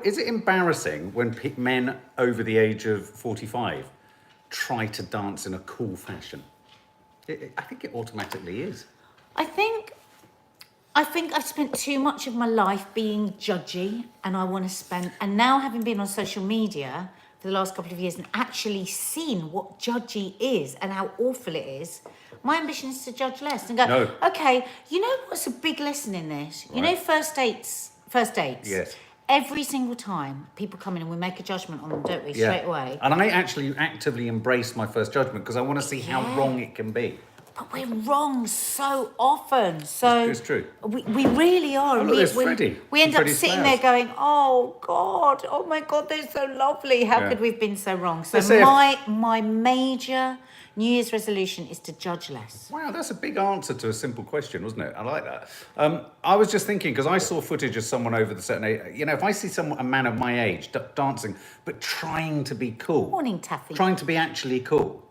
Is it embarrassing when men over the age of 45 try to dance in a cool fashion? I think it automatically is. I think I've spent too much of my life being judgy, and I want to spend, and now having been on social media for the last couple of years and actually seen what judgy is and how awful it is, my ambition is to judge less and go, No. okay, you know what's a big lesson in this? You know, first dates. Yes. Every single time people come in and we make a judgment on them, don't we, straight away? And I actually actively embrace my first judgment because I want to see how wrong it can be. But we're wrong so often. So It's true. We really are. Oh, look, there's Freddie. We end up Freddie's sitting flowers. there going, oh my God, they're so lovely. How could we have been so wrong? So Let's say my major New Year's resolution is to judge less. Wow, that's a big answer to a simple question, wasn't it? I like that. I was just thinking, because I saw footage of someone over the certain age, you know, if I see a man of my age dancing, but trying to be cool. Morning, Taffy. Trying to be actually cool.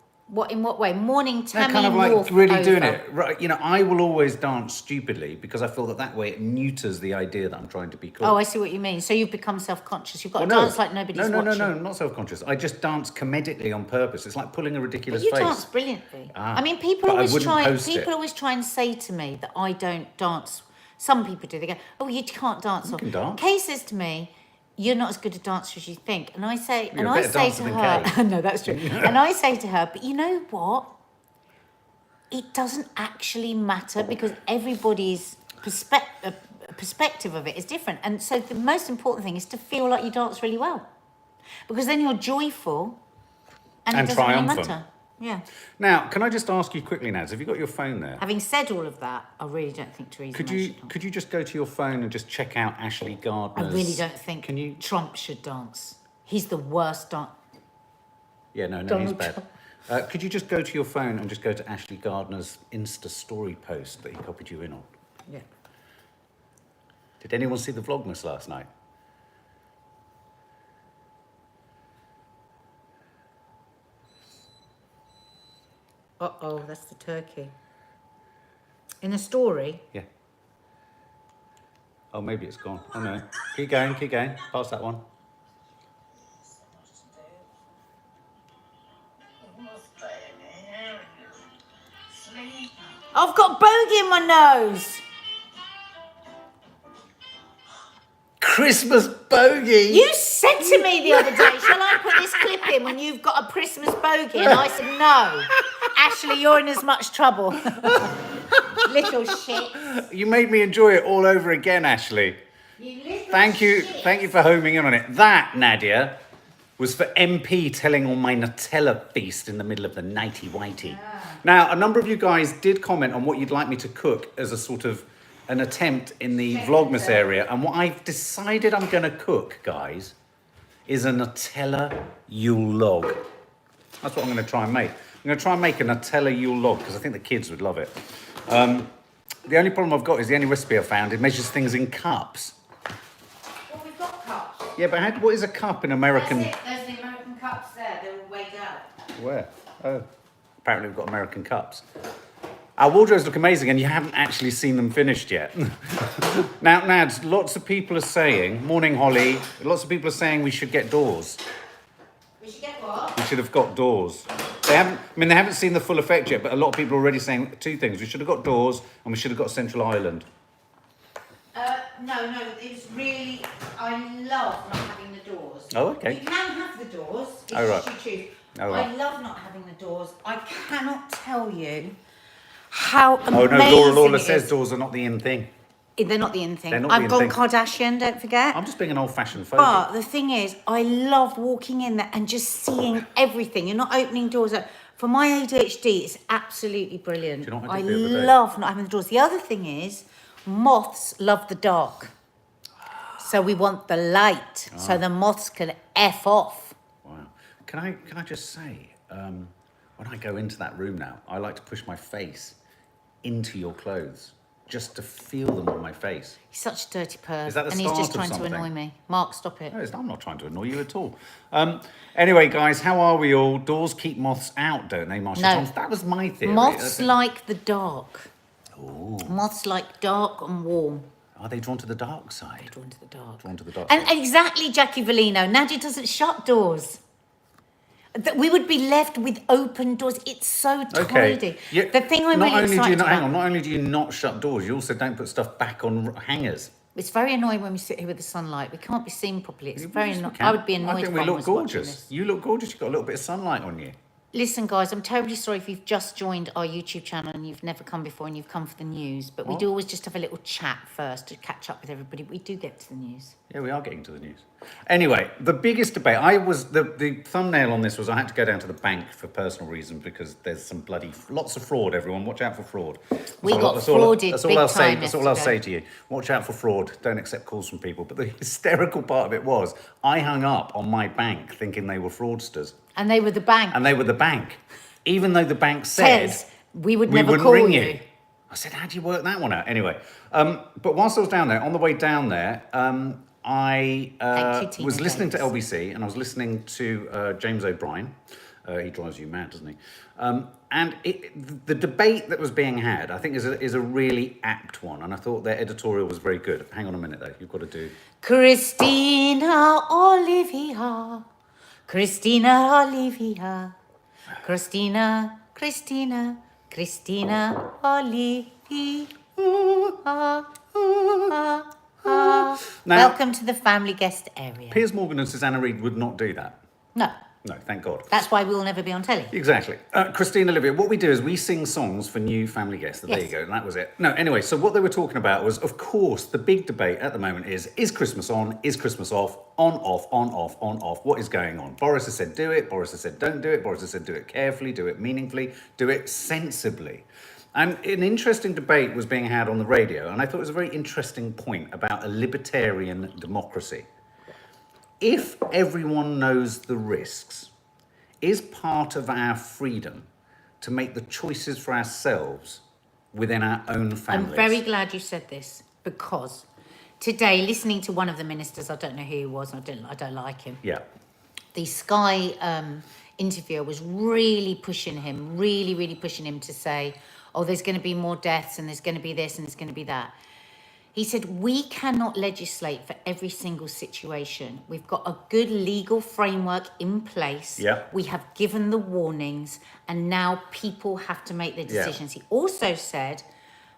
In what way? Morning, Tammy, They're kind of like North really over. doing it. Right, you know, I will always dance stupidly because I feel that way it neuters the idea that I'm trying to be cool. Oh, I see what you mean. So you've become self-conscious. You've got to dance like nobody's watching. No, not self-conscious. I just dance comedically on purpose. It's like pulling a ridiculous But you face. dance brilliantly. I mean, but I wouldn't always try and say to me that I don't dance. Some people do. They go, "Oh, you can't dance." You can dance. Kay says to me, "You're not as good a dancer as you think," and I say, You're a better dancer to than her, Kay. "No, that's true." And I say to her, "But you know what? It doesn't actually matter because everybody's perspective of it is different. And so the most important thing is to feel like you dance really well, because then you're joyful and it doesn't really triumphant. matter." Yeah. Now, can I just ask you quickly, Naz, have you got your phone there? Having said all of that, I really don't think Theresa May should dance. Could you just go to your phone and just check out Ashley Gardner's... I really don't think Trump should dance. He's the worst dancer. Yeah, no, he's bad. Could you just go to your phone and just go to Ashley Gardner's Insta story post that he copied you in on? Yeah. Did anyone see the Vlogmas last night? Uh-oh, that's the turkey. In the story? Yeah. Oh, maybe it's gone. Oh, no. Keep going. Pass that one. I've got bogey in my nose. Christmas bogey! You said to me the other day, shall I put this clip in when you've got a Christmas bogey? And I said, no. Ashley, you're in as much trouble. Little shit. You made me enjoy it all over again, Ashley. Thank you for homing in on it. That, Nadia, was for MP telling on my Nutella feast in the middle of the nighty whitey. Now, a number of you guys did comment on what you'd like me to cook as a sort of an attempt in the Vlogmas area. And what I've decided I'm going to cook, guys, is a Nutella Yule log. That's what I'm going to try and make. I'm going to try and make a Nutella Yule log because I think the kids would love it. The only problem I've got is the only recipe I've found, it measures things in cups. Well, we've got cups. Yeah, but what is a cup in American... That's it. There's the American cups there. They're all weighed out. Where? Oh, apparently we've got American cups. Our wardrobes look amazing, and you haven't actually seen them finished yet. Now, Nads, lots of people are saying, morning Holly, lots of people are saying we should get doors. We should get what? We should have got doors. They haven't seen the full effect yet, but a lot of people are already saying two things. We should have got doors, and we should have got Central Island. No, it's really, I love not having the doors. Oh, okay. You can have the doors, it's Oh, right. just you choose. Oh, right. I love not having the doors. I cannot tell you how amazing Oh, no, Laura Lawler it says is. doors are not the in thing. They're not the in thing. They're not I've the gone in thing. Kardashian, don't forget. I'm just being an old-fashioned phobia. But the thing is, I love walking in there and just seeing everything. You're not opening doors. For my ADHD, it's absolutely brilliant. Do you know what I I did the other day? love not having the doors. The other thing is, moths love the dark. So we want the light, so the moths can F off. Wow. Can I just say, when I go into that room now, I like to push my face into your clothes just to feel them on my face. He's such a dirty perv. Is that the and he's just start of trying to something? annoy me. Mark, stop it. No, I'm not trying to annoy you at all. Anyway, guys, how are we all? Doors keep moths out, don't they, Marsha No. Thompson? That was my theory. Moths like the dark. Ooh. Moths like dark and warm. Are they drawn to the dark side? They're drawn to the dark. Drawn to the dark And side. exactly, Jackie Vellino. Nadia doesn't shut doors. That we would be left with open doors. It's so tidy. Yeah, The thing I'm really excited about. Hang on. Not only do you not shut doors, you also don't put stuff back on hangers. It's very annoying when we sit here with the sunlight. We can't be seen properly. It's very annoying. Can. I would be annoyed I think if we I look was watching gorgeous. this. You look gorgeous. You've got a little bit of sunlight on you. Listen, guys, I'm terribly sorry if you've just joined our YouTube channel and you've never come before and you've come for the news. But we do always just have a little chat first to catch up with everybody. We do get to the news. Yeah, we are getting to the news. Anyway, the biggest debate, the thumbnail on this was I had to go down to the bank for personal reasons because there's some lots of fraud, everyone. Watch out for fraud. We got frauded That's all I'll say to you. Watch out for fraud. Don't accept calls from people. But the hysterical part of it was I hung up on my bank thinking they were fraudsters. And they were the bank. Even though the bank said we would we never wouldn't call ring you. you. I said, how do you work that one out? Anyway, but whilst I was down there, on the way down there, I was listening to LBC and I was listening to James O'Brien. He drives you mad, doesn't he? And the debate that was being had, I think, is a really apt one. And I thought their editorial was very good. Hang on a minute, though. You've got to do... Christina Olivia. Christina Olivia. Christina Olivia. Now, welcome to the family guest area. Piers Morgan and Susanna Reid would not do that. No, thank God. That's why we'll never be on telly. Exactly. Christina Olivia, what we do is we sing songs for new family guests. There you go, and that was it. No, anyway, so what they were talking about was, of course, the big debate at the moment is Christmas on, is Christmas off, on, off, on, off, on, off. What is going on? Boris has said do it, Boris has said don't do it, Boris has said do it carefully, do it meaningfully, do it sensibly. And an interesting debate was being had on the radio, and I thought it was a very interesting point about a libertarian democracy. If everyone knows the risks, is part of our freedom to make the choices for ourselves within our own families? I'm very glad you said this because today, listening to one of the ministers, I don't know who he was, I don't like him. Yeah. The Sky interviewer was really pushing him to say, oh, there's going to be more deaths and there's going to be this and there's going to be that. He said, we cannot legislate for every single situation. We've got a good legal framework in place. Yeah. We have given the warnings and now people have to make their decisions. Yeah. He also said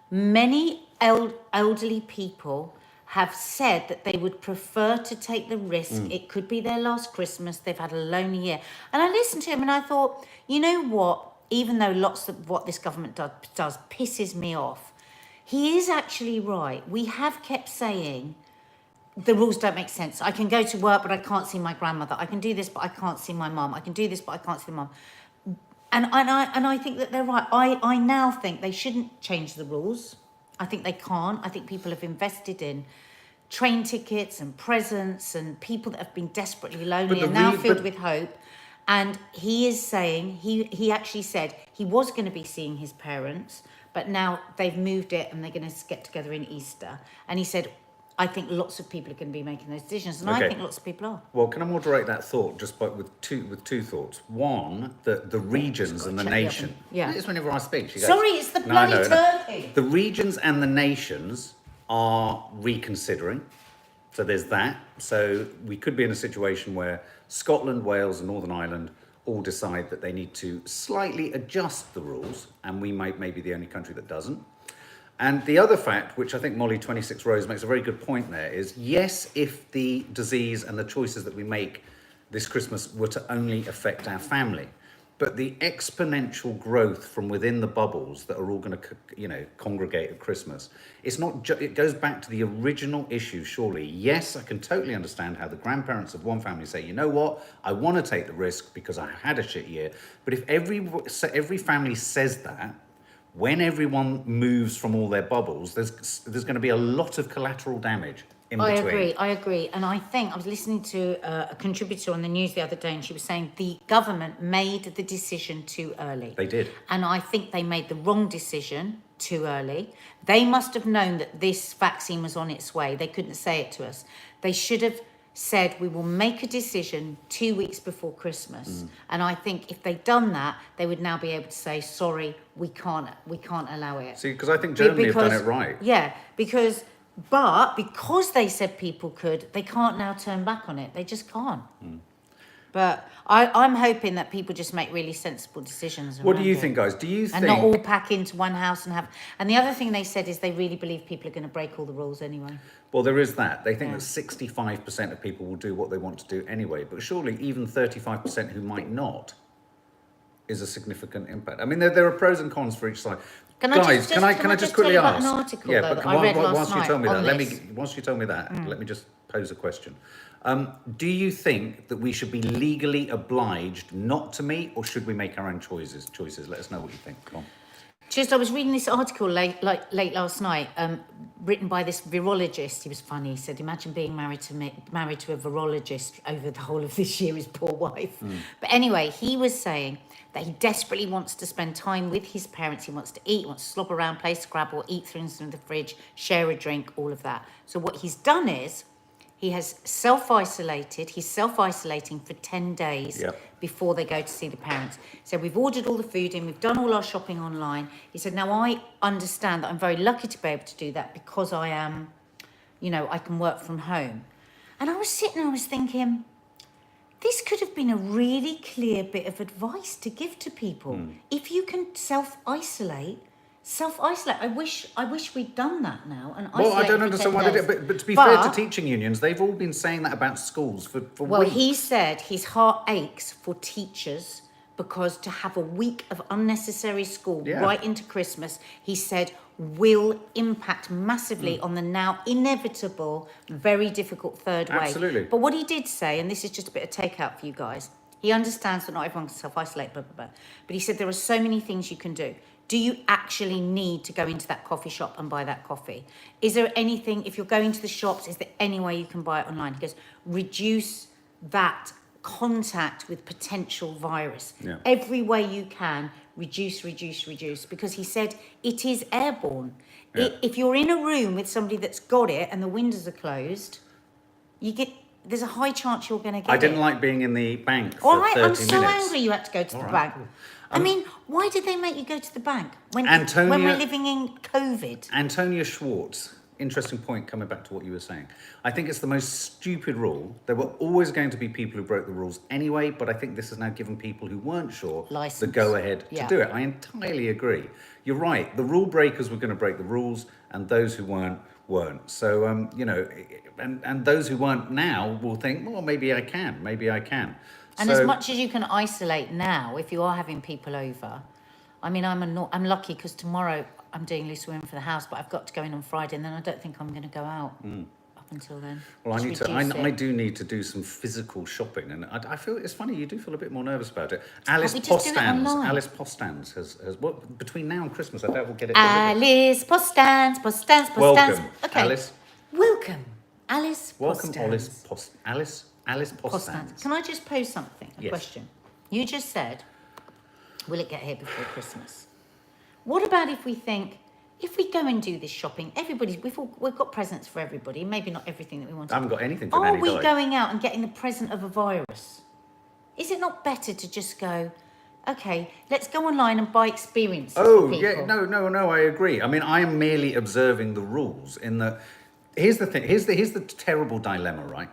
many elderly people have said that they would prefer to take the risk. It could be their last Christmas. They've had a lonely year. And I listened to him and I thought, you know what? Even though lots of what this government does pisses me off, he is actually right. We have kept saying the rules don't make sense. I can go to work, but I can't see my grandmother. I can do this, but I can't see my mum. I can do this, but I can't see the mum. And I think that they're right. I now think they shouldn't change the rules. I think they can't. I think people have invested in train tickets and presents and people that have been desperately lonely and now filled with hope. And he is saying, he actually said he was going to be seeing his parents, but now they've moved it and they're going to get together in Easter. And he said, I think lots of people are going to be making those decisions. And I think lots of people are. Well, can I moderate that thought just with two thoughts? One, the regions and the nation. Yeah. It's whenever I speak. She goes, sorry, it's the bloody turkey. The regions and the nations are reconsidering. So there's that. So we could be in a situation where Scotland, Wales and Northern Ireland all decide that they need to slightly adjust the rules, and we may be the only country that doesn't. And the other fact, which I think Molly 26 Rose makes a very good point there, is yes, if the disease and the choices that we make this Christmas were to only affect our family, but the exponential growth from within the bubbles that are all going to, congregate at Christmas, it's not. It goes back to the original issue. Surely, yes, I can totally understand how the grandparents of one family say, you know what, I want to take the risk because I had a shit year. But if every family says that, when everyone moves from all their bubbles, there's going to be a lot of collateral damage. I agree. And I think I was listening to a contributor on the news the other day and she was saying the government made the decision too early. They did. And I think they made the wrong decision too early. They must have known that this vaccine was on its way. They couldn't say it to us. They should have said, we will make a decision 2 weeks before Christmas. And I think if they'd done that, they would now be able to say, sorry, we can't allow it. See, because I think Germany have done it right. Yeah, because But because they said people could, they can't now turn back on it. They just can't. But I'm hoping that people just make really sensible decisions. What do you around it. think, guys? Do you think... And not all pack into one house and have... And the other thing they said is they really believe people are going to break all the rules anyway. Well, there is that. They think that 65% of people will do what they want to do anyway. But surely even 35% who might not is a significant impact. I mean, there are pros and cons for each side. Can I just quickly ask? An article, yeah, though, but that I read last whilst you night tell me on that, this. whilst you tell me that, let me just pose a question. Do you think that we should be legally obliged not to meet, or should we make our own choices? Let us know what you think. Come on. I was reading this article late last night, written by this virologist. He was funny. He said, "Imagine being married to a virologist over the whole of this year, his poor wife." But anyway, he was saying that he desperately wants to spend time with his parents. He wants to eat, he wants to slop around, play Scrabble, eat things from the fridge, share a drink, all of that. So what he's done is he has self-isolated. He's self-isolating for 10 days before they go to see the parents. So we've ordered all the food in, we've done all our shopping online. He said, now I understand that I'm very lucky to be able to do that because I am, I can work from home. And I was sitting there, I was thinking, this could have been a really clear bit of advice to give to people. If you can self-isolate. I wish we'd done that now. And well, I don't understand why they did, but to be fair to teaching unions, they've all been saying that about schools for weeks. He said his heart aches for teachers because to have a week of unnecessary school right into Christmas, he said, will impact massively on the now inevitable, very difficult third wave. Absolutely. But what he did say, and this is just a bit of takeout for you guys, he understands that not everyone can self-isolate, blah, blah, blah. But he said there are so many things you can do. Do you actually need to go into that coffee shop and buy that coffee? Is there anything, if you're going to the shops, is there any way you can buy it online? He goes, reduce that contact with potential virus. Every way you can, reduce. Because he said it is airborne. If you're in a room with somebody that's got it and the windows are closed, there's a high chance you're going to get it. I didn't like being in the bank for 30 minutes. I'm so angry you had to go to the bank. I mean, why did they make you go to the bank when we're living in COVID? Antonia Schwartz, interesting point coming back to what you were saying. I think it's the most stupid rule. There were always going to be people who broke the rules anyway, but I think this has now given people who weren't sure the go-ahead to do it. I entirely agree. You're right. The rule breakers were going to break the rules, and those who weren't. So, and those who weren't now will think, well, maybe I can. And as much as you can isolate now, if you are having people over, I mean, I'm lucky because tomorrow I'm doing loose women for the house, but I've got to go in on Friday, and then I don't think I'm going to go out up until then. Well, I do need to do some physical shopping, and I feel it's funny. You do feel a bit more nervous about it. Alice Postans has between now and Christmas, I doubt we'll get it. Alice Postans. Welcome, Okay. Alice. Welcome, Alice. Welcome, Postans. Alice Postans. Can I just pose something? A question. You just said, will it get here before Christmas? What about if we go and do this shopping, we've got presents for everybody, maybe not everything that we want. I haven't got anything for Are we going out and getting the present of a virus? Is it not better to just go, okay, let's go online and buy experiences for people? No, I agree. I mean, I am merely observing the rules in that. Here's the thing, here's the terrible dilemma, right?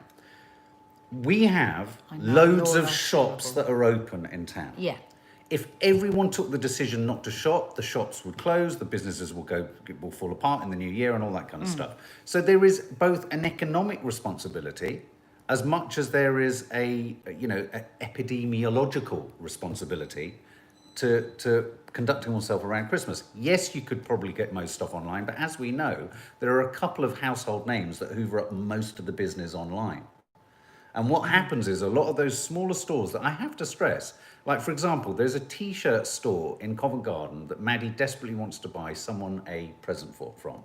We have loads of shops that are open in town. Yeah. If everyone took the decision not to shop, the shops would close, the businesses will fall apart in the new year and all that kind of stuff. So there is both an economic responsibility as much as there is a epidemiological responsibility to conducting oneself around Christmas. Yes, you could probably get most stuff online, but as we know, there are a couple of household names that hoover up most of the business online. And what happens is a lot of those smaller stores that I have to stress, like for example, there's a t-shirt store in Covent Garden that Maddie desperately wants to buy someone a present from.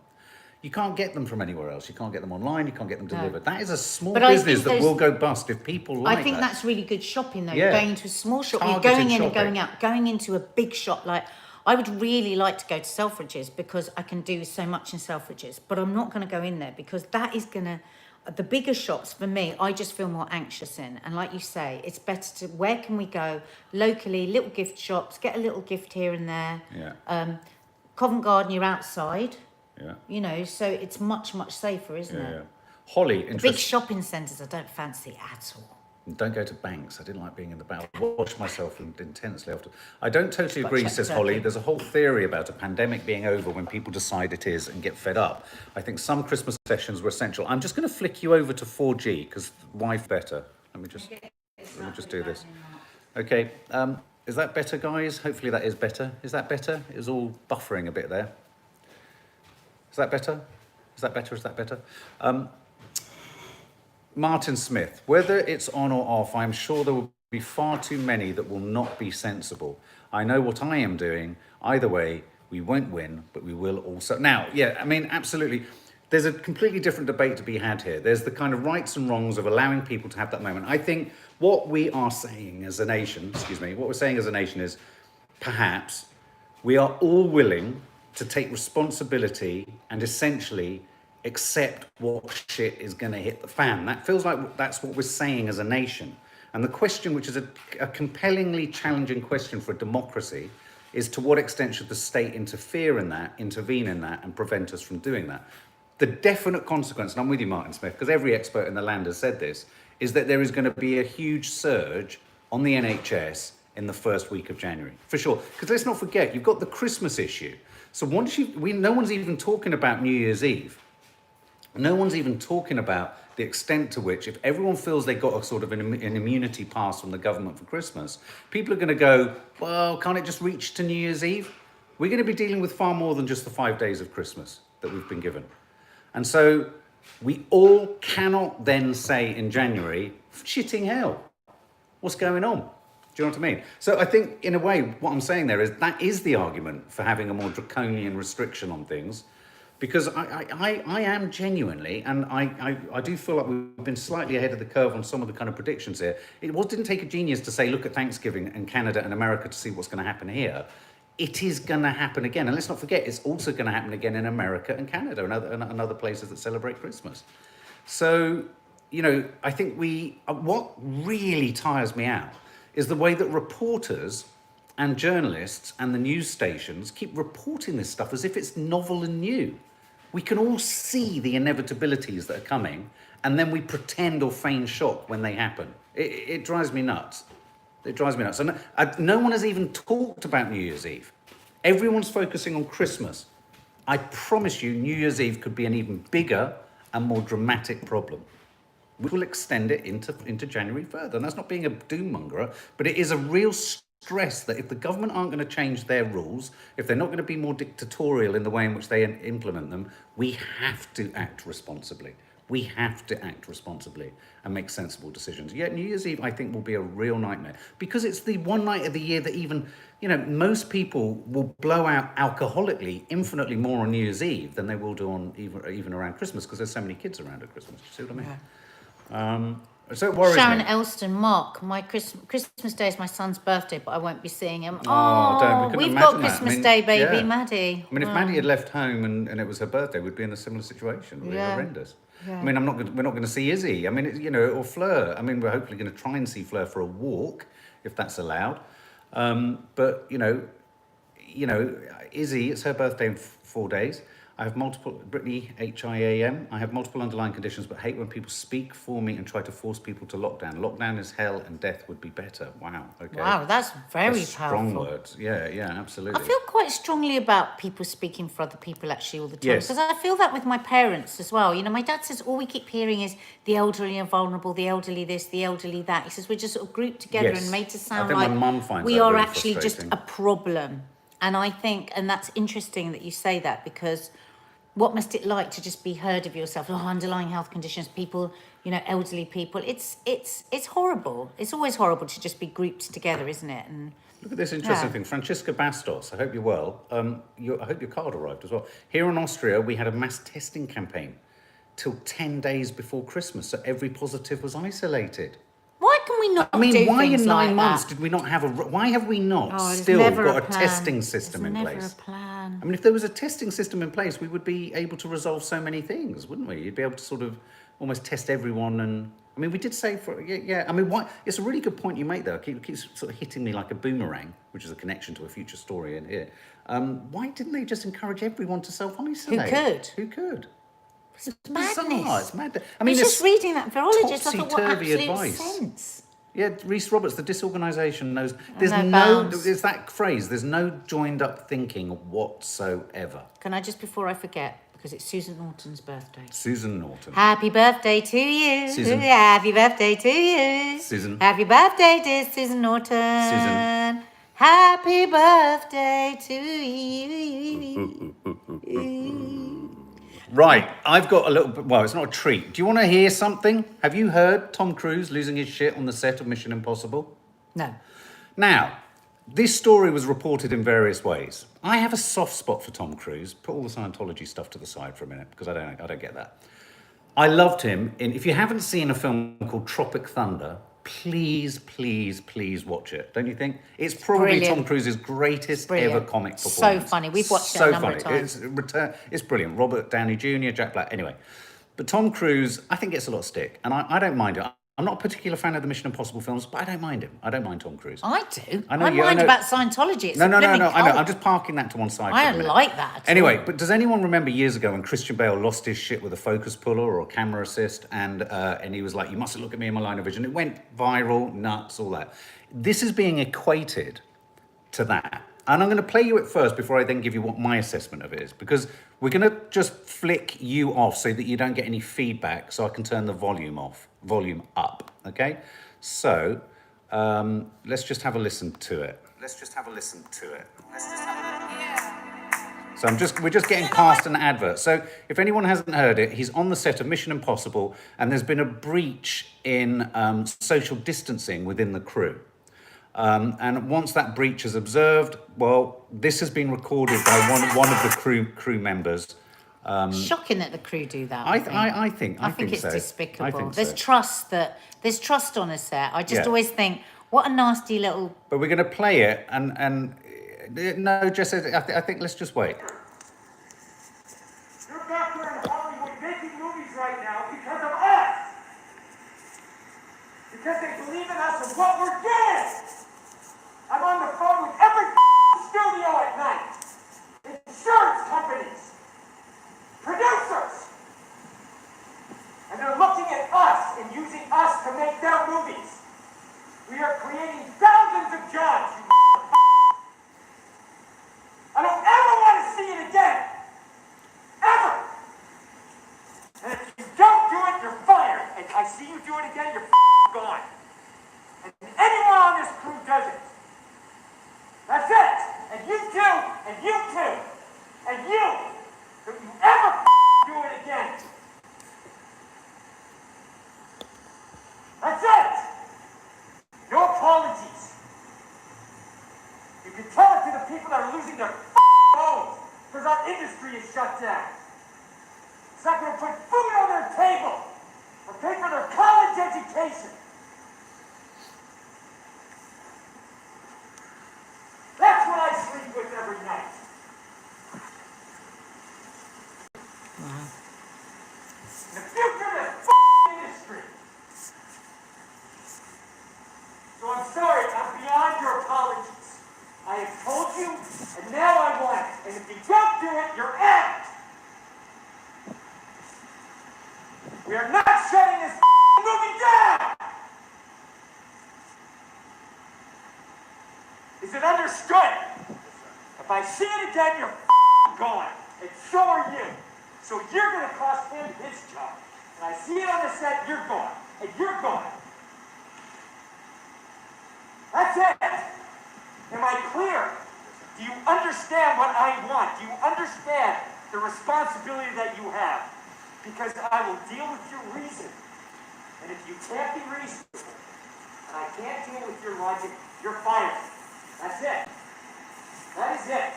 You can't get them from anywhere else. You can't get them online. You can't get them delivered. That is a small business that will go bust if people like that. I think that's really good shopping though. You're going into a small shop, you're going in and going out, going into a big shop. Like I would really like to go to Selfridges because I can do so much in Selfridges, but I'm not going to go in there because that is going to, the bigger shops for me, I just feel more anxious in. And like you say, it's better to, where can we go locally, little gift shops, get a little gift here and there. Yeah. Covent Garden, you're outside. Yeah. You know, so it's much, much safer, isn't Yeah. it? Yeah. Holly, Big interesting. shopping centres I don't fancy at all. Don't go to banks. I didn't like being in the bank. I watched myself intensely after. I don't totally Got agree, check says turkey. Holly. There's a whole theory about a pandemic being over when people decide it is and get fed up. I think some Christmas sessions were essential. I'm just going to flick you over to 4G because Wi-Fi better. Let me just do this. Okay. Is that better, guys? Hopefully that is better. Is that better? It was all buffering a bit there. Is that better? Is that better? Is that better? Martin Smith, whether it's on or off, I'm sure there will be far too many that will not be sensible. I know what I am doing. Either way, we won't win, but we will also. Now, yeah, I mean, absolutely. There's a completely different debate to be had here. There's the kind of rights and wrongs of allowing people to have that moment. I think what we are saying as a nation, what we're saying as a nation is perhaps we are all willing to take responsibility and essentially accept what shit is going to hit the fan. That feels like that's what we're saying as a nation. And the question, which is a compellingly challenging question for a democracy, is to what extent should the state interfere in that, intervene in that, and prevent us from doing that? The definite consequence, and I'm with you, Martin Smith, because every expert in the land has said this, is that there is going to be a huge surge on the NHS in the first week of January, for sure. Because let's not forget, you've got the Christmas issue. So no one's even talking about New Year's Eve. No one's even talking about the extent to which, if everyone feels they got a sort of an immunity pass from the government for Christmas, people are going to go, well, can't it just reach to New Year's Eve? We're going to be dealing with far more than just the 5 days of Christmas that we've been given. And so we all cannot then say in January, shitting hell, what's going on? Do you know what I mean? So I think, in a way, what I'm saying there is that is the argument for having a more draconian restriction on things. Because I am genuinely, and I do feel like we've been slightly ahead of the curve on some of the kind of predictions here. Didn't take a genius to say, look at Thanksgiving and Canada and America to see what's going to happen here. It is going to happen again. And let's not forget, it's also going to happen again in America and Canada and other places that celebrate Christmas. So, you know, I think what really tires me out is the way that reporters and journalists and the news stations keep reporting this stuff as if it's novel and new. We can all see the inevitabilities that are coming, and then we pretend or feign shock when they happen. It drives me nuts. It drives me nuts. And no one has even talked about New Year's Eve. Everyone's focusing on Christmas. I promise you, New Year's Eve could be an even bigger and more dramatic problem. We will extend it into January further. And that's not being a doom mongerer, but it is a real stress that if the government aren't going to change their rules, if they're not going to be more dictatorial in the way in which they implement them, we have to act responsibly. We have to act responsibly and make sensible decisions. Yet New Year's Eve, I think, will be a real nightmare because it's the one night of the year that even, you know, most people will blow out alcoholically infinitely more on New Year's Eve than they will do on even around Christmas because there's so many kids around at Christmas. You see what I mean? Yeah. So it worries Sharon me. Elston, Mark, my Christmas Day is my son's birthday, but I won't be seeing him. Don't. We We've couldn't got imagine that. Christmas Day, baby, yeah. Maddie. I mean, if Maddie had left home and it was her birthday, we'd be in a similar situation. It would be horrendous. Yeah. I mean, we're not going to see Izzy. I mean, you know, or Fleur. I mean, we're hopefully going to try and see Fleur for a walk, if that's allowed. But you know, Izzy, it's her birthday in 4 days. I have Brittany, HIAM, I have multiple underlying conditions, but hate when people speak for me and try to force people to lockdown. Lockdown is hell and death would be better. Wow, okay. Wow, that's very That's powerful. strong words. Yeah, absolutely. I feel quite strongly about people speaking for other people actually all the time. Yes. Because I feel that with my parents as well. You know, my dad says all we keep hearing is the elderly are vulnerable, the elderly this, the elderly that. He says we're just sort of grouped together Yes. and made to sound I think like my mum finds we that are really actually just frustrating. a problem. And I think, and that's interesting that you say that because what must it like to just be heard of yourself? Oh, underlying health conditions, people, you know, elderly people. It's horrible. It's always horrible to just be grouped together, isn't it? And look at this interesting thing. Francisca Bastos, I hope you're well. I hope your card arrived as well. Here in Austria, we had a mass testing campaign till 10 days before Christmas, so every positive was isolated. why can we not? I mean, do why in things 9 like months that? did we not have why have we not there's still never got a plan. testing system There's in never place? a plan. I mean, if there was a testing system in place, we would be able to resolve so many things, wouldn't we? You'd be able to sort of almost test everyone. And I mean, we did say I mean, why? It's a really good point you make, though. It keeps sort of hitting me like a boomerang, which is a connection to a future story in here. Why didn't they just encourage everyone to self-isolate? Who could? It's Bizarre, madness. it's mad. I mean, just reading that virologist, I thought, what topsy-turvy absolute advice. sense. Yeah, Reece Roberts, the disorganisation knows. There's No no, bounds. there's that phrase, there's no joined up thinking whatsoever. Can I just, before I forget, because it's Susan Norton's birthday. Susan Norton. Happy birthday to you. Susan. Happy birthday to you. Susan. Happy birthday, dear Susan Norton. Susan. Happy birthday to you. Right, I've got a little bit, well, it's not a treat. Do you want to hear something? Have you heard Tom Cruise losing his shit on the set of Mission Impossible? No. Now, this story was reported in various ways. I have a soft spot for Tom Cruise. Put all the Scientology stuff to the side for a minute, because I don't get that. I loved him in, if you haven't seen a film called Tropic Thunder, please, please, please watch it. Don't you think? It's probably Brilliant. Tom Cruise's greatest Brilliant. ever comic So performance. funny. We've watched it a number of times. It's brilliant. Robert Downey Jr., Jack Black. Anyway, but Tom Cruise, I think, gets a lot of stick, and I don't mind it. I'm not a particular fan of the Mission Impossible films, but I don't mind him. I don't mind Tom Cruise. I do. I know I you- I mind know- about Scientology. It's No, a I blooming know. cult. I'm just parking that to one side. for I a don't minute. like that at Anyway, all. but does anyone remember years ago when Christian Bale lost his shit with a focus puller or camera assist, and he was like, "You mustn't look at me in my line of vision." It went viral, nuts, all that. This is being equated to that, and I'm going to play you it first before I then give you what my assessment of it is, because we're going to just flick you off so that you don't get any feedback, so I can turn the volume up. Okay, so let's just have a listen to it. So we're just getting past an advert. So if anyone hasn't heard it, he's on the set of Mission Impossible, and there's been a breach in social distancing within the crew. And once that breach is observed, well, this has been recorded by one of the crew members. Shocking that the crew do that. I think it's so. despicable. I think There's so. there's trust on a set. I just Yeah. always think, what a nasty little. But we're going to play it, and no, just I think let's just wait. You're back there in Hollywood making movies right now because of us. Because they believe in us and what we're doing. I'm on the phone with every studio at night. Insurance companies. Producers. And they're looking at us and using us to make their movies. We are creating thousands of jobs, you I don't ever want to see it again. Ever. And if you don't do it, you're fired. And I see you do it again, you're gone. And anyone on this crew does it. That's it. And you too, and you too, and you. Don't you ever do it again. That's it. No apologies. You can tell it to the people that are losing their homes because our industry is shut down. It's not going to put food on their table or pay for their college education. That's what I sleep with every night. The future of this industry. So I'm sorry, I'm beyond your apologies. I have told you, and now I want it. And if you don't do it, you're out. We are not shutting this movie down. Is it understood? If I see it again, you're gone. And so are you. So you're going to cost him his job. And I see it on the set, you're gone. And you're gone. That's it. Am I clear? Do you understand what I want? Do you understand the responsibility that you have? Because I will deal with your reason. And if you can't be reasonable, and I can't deal with your logic, you're fired. That's it. That is it.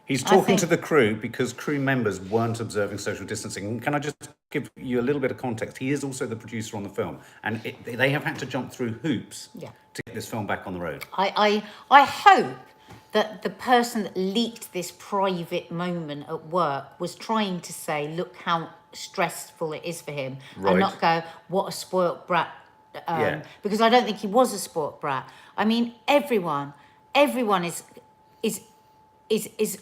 He's talking to the crew because crew members weren't observing social distancing. Can I just give you a little bit of context? He is also the producer on the film, and they have had to jump through hoops to get this film back on the road. I hope that the person that leaked this private moment at work was trying to say, look how stressful it is for him, and not go, what a spoilt brat. Because I don't think he was a spoilt brat. I mean, everyone everyone is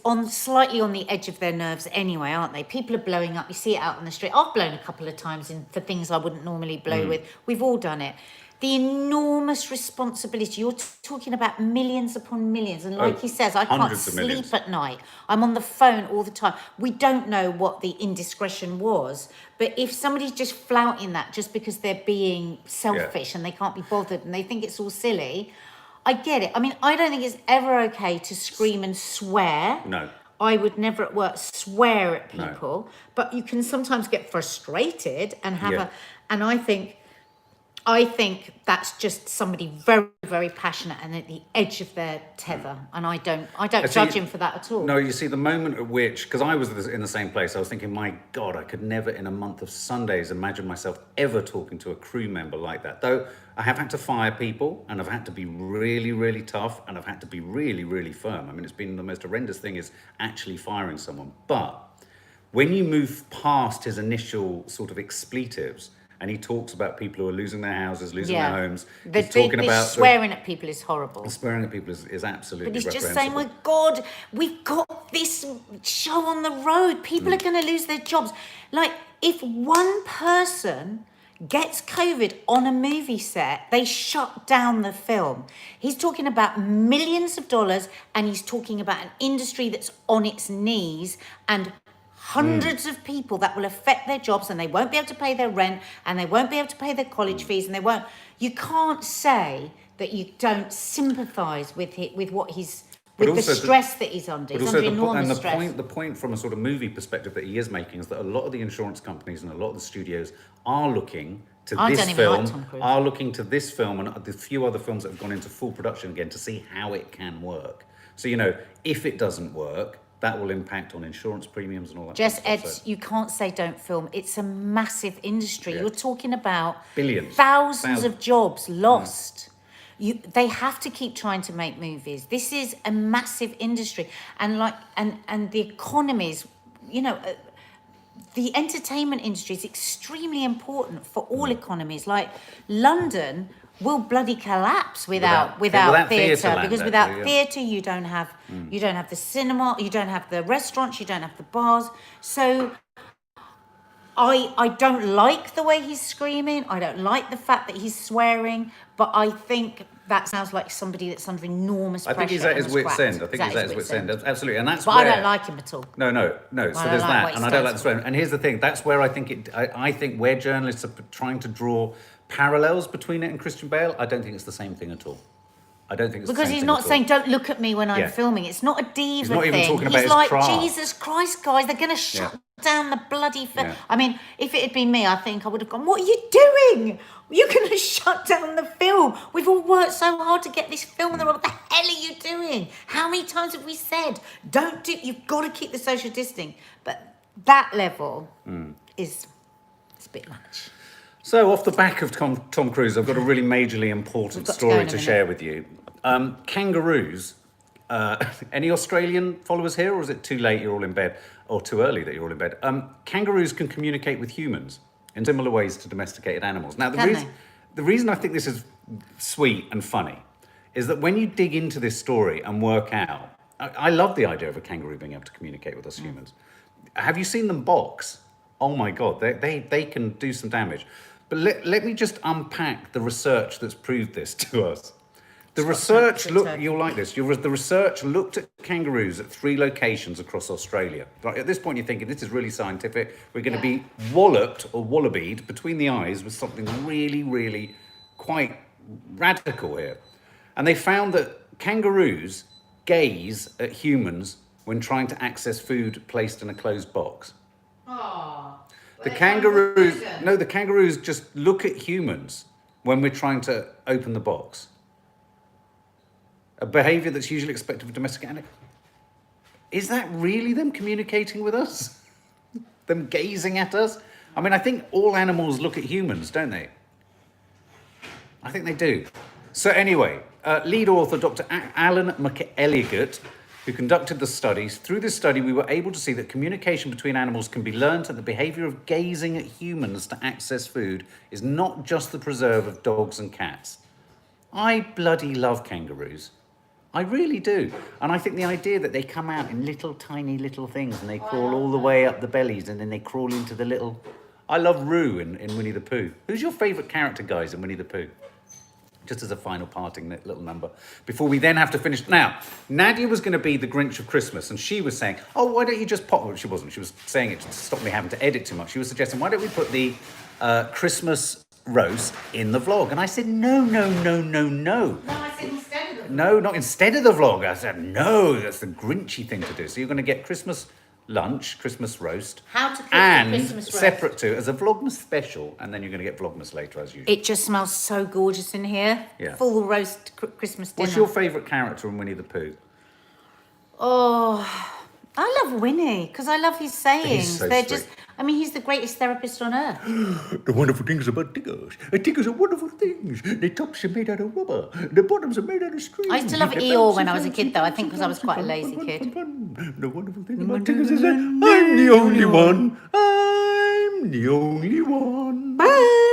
on slightly on the edge of their nerves anyway, aren't they? People are blowing up. You see it out on the street. I've blown a couple of times for things I wouldn't normally blow with. We've all done it. The enormous responsibility. You're talking about millions upon millions. And like he says, I can't hundreds of millions. sleep at night. I'm on the phone all the time. We don't know what the indiscretion was. But if somebody's just flouting that just because they're being selfish and they can't be bothered and they think it's all silly, I get it. I mean, I don't think it's ever okay to scream and swear. No. I would never at work swear at No. people. But you can sometimes get frustrated and have Yeah. and I think that's just somebody very, very passionate and at the edge of their tether. And I don't judge him for that at all. No, you see, the moment at which, because I was in the same place, I was thinking, my God, I could never in a month of Sundays imagine myself ever talking to a crew member like that. Though I have had to fire people and I've had to be really, really tough and I've had to be really, really firm. I mean, it's been the most horrendous thing is actually firing someone. But when you move past his initial sort of expletives, and he talks about people who are losing their houses, losing their homes. He's talking about swearing at people is horrible. Swearing at people is absolutely But he's just reprehensible. saying, my God, we've got this show on the road. People are going to lose their jobs. Like, if one person gets COVID on a movie set, they shut down the film. He's talking about millions of dollars, and he's talking about an industry that's on its knees and hundreds of people that will affect their jobs, and they won't be able to pay their rent, and they won't be able to pay their college fees, and they won't. You can't say that you don't sympathise with what he's with the stress that he's under. He's under enormous stress. The point from a sort of movie perspective that he is making is that a lot of the insurance companies and a lot of the studios are looking to this film and the few other films that have gone into full production again to see how it can work. So, you know, if it doesn't work, that will impact on insurance premiums and all that. Just Ed, you can't say don't film. It's a massive industry. Yeah. You're talking about Billions. Thousands of jobs lost. They have to keep trying to make movies. This is a massive industry, and the economies, you know, the entertainment industry is extremely important for all economies. Like London will bloody collapse without theatre, because without theatre you don't have the cinema, you don't have the restaurants, you don't have the bars. So I don't like the way he's screaming. I don't like the fact that he's swearing, but I think that sounds like somebody that's under enormous pressure. I think he's at his wit's end. Absolutely, and that's. But where, I don't like him at all. No. So there's that, and I don't like the swearing. And here's the thing: that's where I think I think where journalists are trying to draw parallels between it and Christian Bale, I don't think it's the same thing at all. I don't think it's because the same he's thing not at saying all. don't look at me when I'm filming. It's not a diva He's not thing. even talking about he's his like, craft. Jesus Christ, guys, they're going to shut down the bloody film. Yeah. I mean, if it had been me, I think I would have gone, what are you doing? You're going to shut down the film. We've all worked so hard to get this film. What the hell are you doing? How many times have we said, you've got to keep the social distancing. But that level is it's a bit much. So, off the back of Tom Cruise, I've got a really majorly important story to share with you. Kangaroos. Any Australian followers here, or is it too late you're all in bed, or too early that you're all in bed? Kangaroos can communicate with humans in similar ways to domesticated animals. Now, the reason I think this is sweet and funny is that when you dig into this story and work out, I love the idea of a kangaroo being able to communicate with us humans. Have you seen them box? Oh my God, they can do some damage. But let me just unpack the research that's proved this to us. The research, you'll like this. The research looked at kangaroos at 3 locations across Australia. Right, at this point, you're thinking, this is really scientific. We're going to be walloped or wallabied between the eyes with something really, really quite radical here. And they found that kangaroos gaze at humans when trying to access food placed in a closed box. The kangaroos just look at humans when we're trying to open the box. A behaviour that's usually expected of domestic animals. Is that really them communicating with us? Them gazing at us? I mean, I think all animals look at humans, don't they? I think they do. So anyway, lead author Dr. Alan McElligott, who conducted the studies. Through this study, we were able to see that communication between animals can be learned, and the behaviour of gazing at humans to access food is not just the preserve of dogs and cats. I bloody love kangaroos. I really do. And I think the idea that they come out in little tiny little things and they crawl all the way up the bellies and then they crawl into the little... I love Roo in Winnie the Pooh. Who's your favourite character, guys, in Winnie the Pooh? Just as a final parting little number. Before we then have to finish... Now, Nadia was going to be the Grinch of Christmas, and she was saying, oh, why don't you just pop... Well, she wasn't. She was saying it to stop me having to edit too much. She was suggesting, why don't we put the Christmas roast in the vlog? And I said, no. No, I said instead of No, not instead of the vlog. I said, no, that's the Grinchy thing to do. So you're going to get Christmas lunch, Christmas roast. How to cook the and Christmas roast. separate to as a Vlogmas special, and then you're going to get Vlogmas later as usual. It just smells so gorgeous in here. Yeah. Full roast Christmas dinner. What's your favourite character in Winnie the Pooh? Oh, I love Winnie because I love his sayings. so They're sweet. just, I mean, he's the greatest therapist on earth. The wonderful things about diggers. Diggers are wonderful things. The tops are made out of rubber. The bottoms are made out of string. I used to love Eeyore when I was a kid, though. I think because I was quite a lazy kid. The wonderful thing about diggers is that I'm the only one. I'm the only one. Bye.